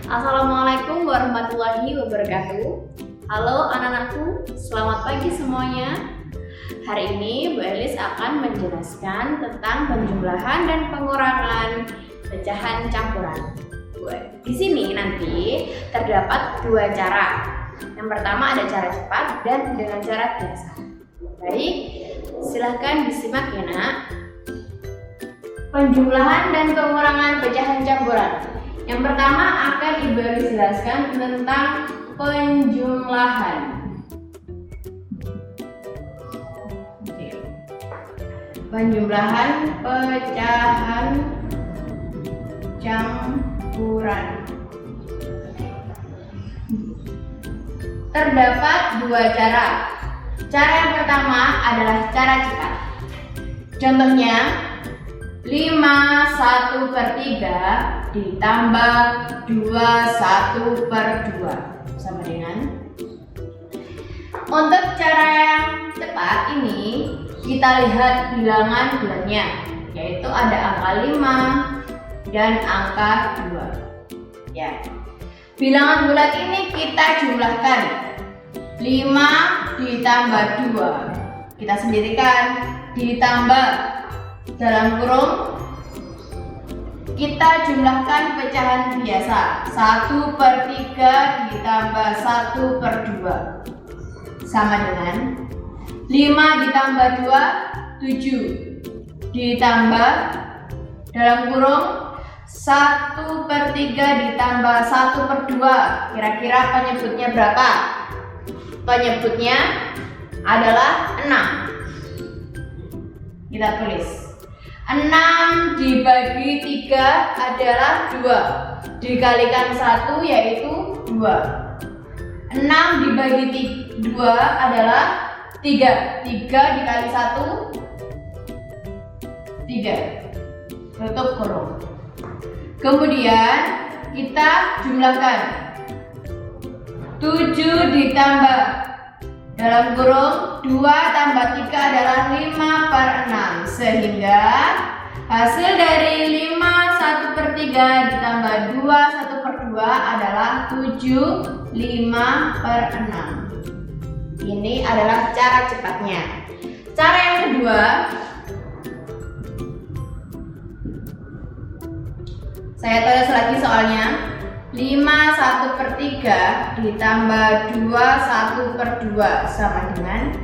Assalamualaikum warahmatullahi wabarakatuh. Halo anak-anakku, selamat pagi semuanya. Hari ini Bu Elis akan menjelaskan tentang penjumlahan dan pengurangan pecahan campuran. Di sini nanti terdapat dua cara. Yang pertama ada cara cepat dan dengan cara biasa. Baik, silahkan disimak ya nak. Penjumlahan dan pengurangan pecahan campuran. Yang pertama akan Ibu Elis jelaskan tentang penjumlahan. Penjumlahan pecahan campuran. Terdapat dua cara. Cara yang pertama adalah cara cepat. Contohnya 5/1/3 ditambah 2/1/2 sama dengan. Untuk cara yang cepat ini kita lihat bilangan bulannya, yaitu ada angka 5 dan angka 2 ya. Bilangan bulat ini kita jumlahkan. 5 ditambah 2 kita sendirikan, ditambah dalam kurung kita jumlahkan pecahan biasa. 1/3 ditambah 1/2 sama dengan 5 ditambah 2 7 ditambah dalam kurung 1/3 ditambah 1/2. Kira-kira penyebutnya berapa? Penyebutnya adalah 6. Kita tulis 6 dibagi 3 adalah 2, dikalikan 1 yaitu 2. 6 dibagi 2 adalah 3. 3 dikali 1 3. Tutup kurung. Kemudian kita jumlahkan 7 ditambah dalam kurung 2 tambah 3 adalah 5/6, sehingga hasil dari 5/1/3 ditambah 2/1/2 adalah 7 5/6. Ini adalah cara cepatnya. Cara yang kedua, saya tulis lagi soalnya. 5/1/3 ditambah 2/1/2 sama dengan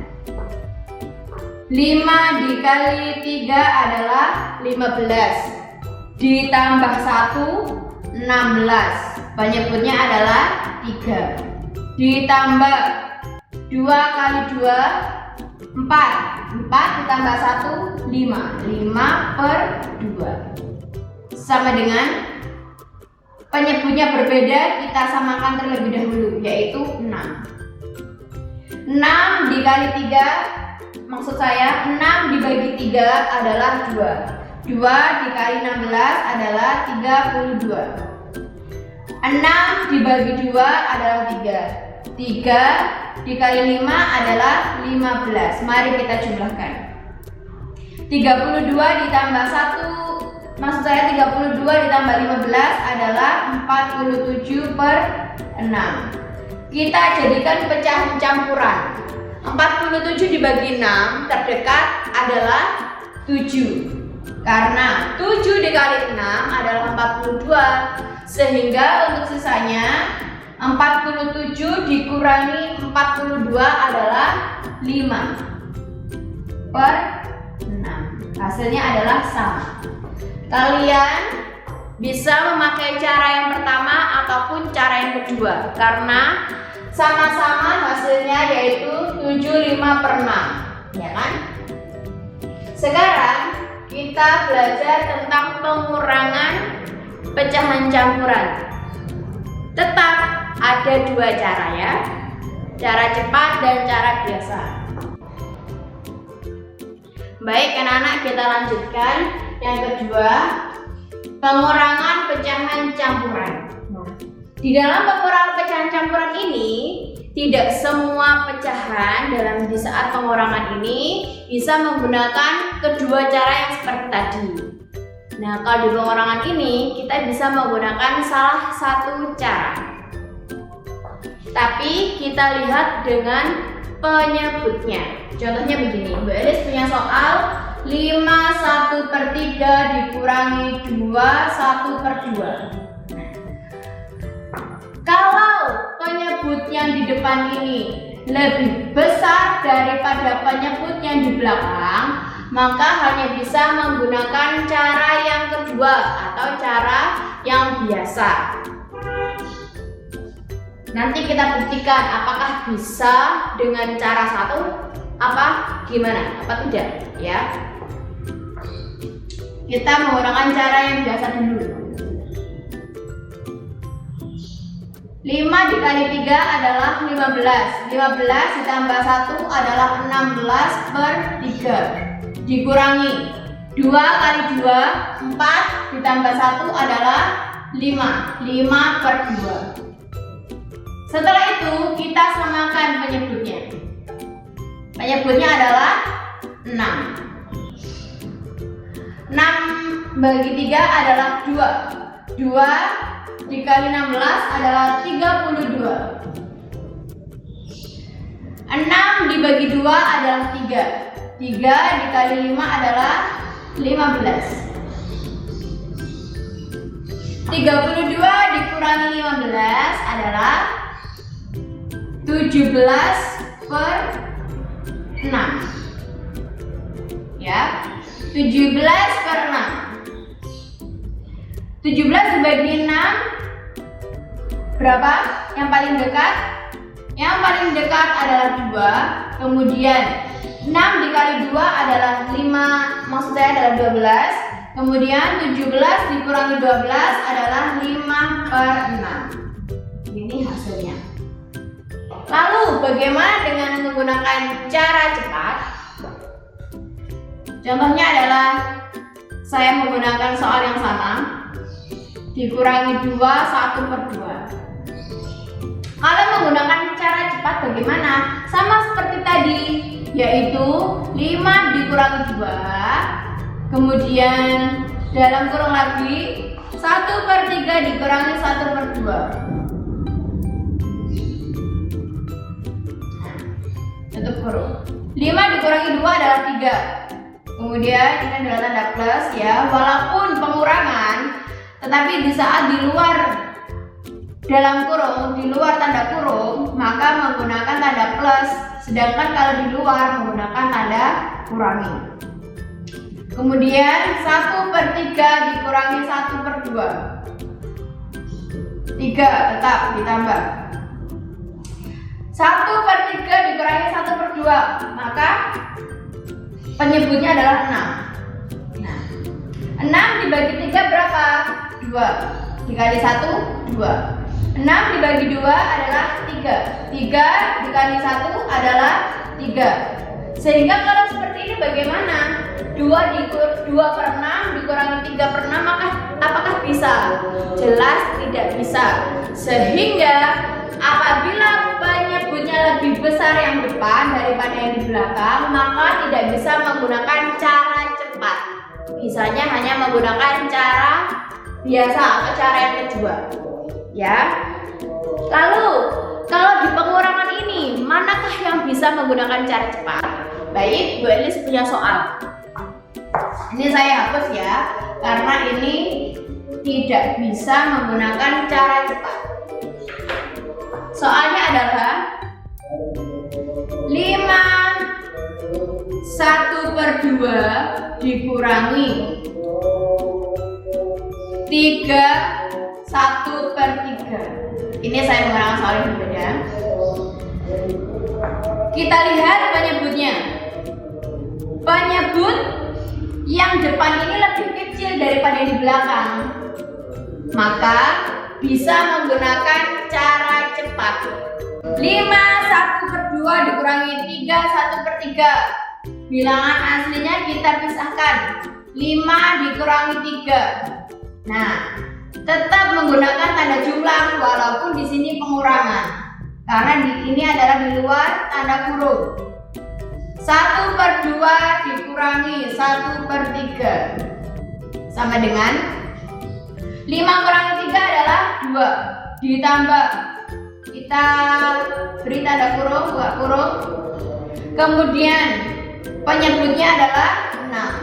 5 dikali 3 adalah 15, ditambah 1 16, penyebutnya adalah 3, ditambah 2 kali 2 4, 4 ditambah 1 5, 5/2 sama dengan penyebutnya berbeda, kita samakan terlebih dahulu, yaitu 6. 6 dikali 3, maksud saya 6 dibagi 3 adalah 2. 2 dikali 16 adalah 32. 6 dibagi 2 adalah 3. 3 dikali 5 adalah 15. Mari kita jumlahkan. 32 ditambah 1, maksud saya 32 ditambah 15 adalah 47/6. Kita jadikan pecahan campuran. 47 dibagi 6 terdekat adalah 7. Karena 7 dikali 6 /42, sehingga untuk sisanya 47 dikurangi 42 adalah 5/6. Hasilnya adalah sama. Kalian bisa memakai cara yang pertama ataupun cara yang kedua, karena sama-sama hasilnya yaitu 75/6, ya kan? Sekarang kita belajar tentang pengurangan pecahan campuran. Tetap ada dua cara ya, cara cepat dan cara biasa. Baik anak-anak, kita lanjutkan. Yang kedua, pengurangan pecahan campuran. Di dalam pengurangan pecahan campuran ini, tidak semua pecahan di saat pengurangan ini bisa menggunakan kedua cara yang seperti tadi. Nah, kalau di pengurangan ini kita bisa menggunakan salah satu cara. Tapi kita lihat dengan penyebutnya. Contohnya begini, Mbak Elis punya soal 5/1/3 dikurangi 2/1/2. Kalau penyebut yang di depan ini lebih besar daripada penyebut yang di belakang, maka hanya bisa menggunakan cara yang kedua atau cara yang biasa. Nanti kita buktikan apakah bisa dengan cara satu, apa gimana, apa tidak ya. Kita menggunakan cara yang biasa dulu. 5 dikali 3 adalah 15. 15 ditambah 1 adalah 16/3. Dikurangi 2 kali 2, 4 ditambah 1 adalah 5. 5/2. Setelah itu kita samakan penyebutnya. Penyebutnya adalah 6. 6 bagi 3 adalah 2. 2 dikali 16 adalah 32. 6 dibagi 2 adalah 3. 3 dikali 5 adalah 15. 32 dikurangi 15 adalah 17/6. Ya, 17/6. 17 dibagi 6 berapa? Yang paling dekat? Yang paling dekat adalah 2. Kemudian 6 dikali 2 adalah 5, maksud saya adalah 12. Kemudian 17 dikurangi 12 adalah 5/6. Ini hasilnya. Lalu bagaimana dengan menggunakan cara cepat? Contohnya adalah saya menggunakan soal yang sama, dikurangi 2 1/2. Kalau menggunakan cara cepat bagaimana? Sama seperti tadi, yaitu 5 dikurangi 2, kemudian dalam kurung lagi 1/3 dikurangi 1/2. Tutup kurung. 5 dikurangi 2 adalah 3. Kemudian ini adalah tanda plus ya, walaupun pengurangan, tetapi di saat di luar dalam kurung, di luar tanda kurung, maka menggunakan tanda plus, sedangkan kalau di luar menggunakan tanda kurangi. Kemudian 1/3 dikurangi 1/2. 3 tetap ditambah. 1/3 dikurangi 1/2, maka penyebutnya adalah 6. Nah, 6 dibagi 3 berapa? 2. Dikali 1, 2. 6 dibagi 2 /3. 3 dikali 1 adalah 3. Sehingga kalau seperti ini bagaimana? 2/6 dikurangi 3/6, maka apakah bisa? Jelas tidak bisa. Sehingga apabila penyebutnya lebih besar yang depan daripada yang di belakang, maka tidak bisa menggunakan cara cepat. Bisanya hanya menggunakan cara biasa atau cara yang kedua. Ya. Lalu, kalau di pengurangan ini, manakah yang bisa menggunakan cara cepat? Baik, Bu Elis punya soal. Ini saya hapus ya, karena ini tidak bisa menggunakan cara cepat. Soalnya adalah 5 1/2 dikurangi 3 1/3. Ini saya menggunakan soal yang berbeda. Kita lihat penyebutnya. Penyebut yang depan ini lebih kecil daripada yang di belakang, maka bisa menggunakan cara cepat. 5 1/2 dikurangi 3 1/3. Bilangan aslinya kita pisahkan. 5 dikurangi 3. Nah, tetap menggunakan tanda jumlah walaupun di sini pengurangan. Karena ini adalah di luar tanda kurung. 1/2 dikurangi 1/3. sama dengan 5 kurangi 3 adalah 2. Ditambah, kita beri tanda kurung, buka kurung. Kemudian penyebutnya adalah 6.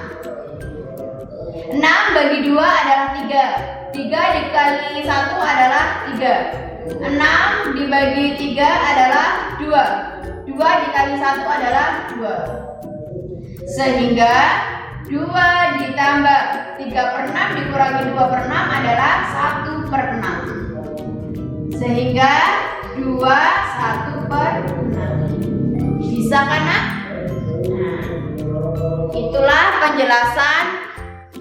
6 bagi 2 adalah 3. 3 dikali 1 adalah 3. 6 dibagi 3 adalah 2. 2 dikali 1 adalah 2. Sehingga 2 ditambah 3/6 dikurangi 2/6 adalah 1/6. Sehingga 2 1/6. Bisa kan, Nak? Nah, itulah penjelasan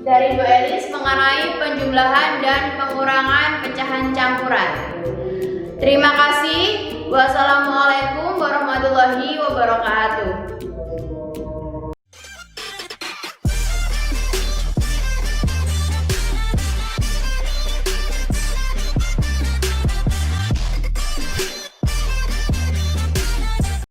dari Bu Elis mengenai penjumlahan dan pengurangan pecahan campuran. Terima kasih. Wassalamualaikum warahmatullahi wabarakatuh.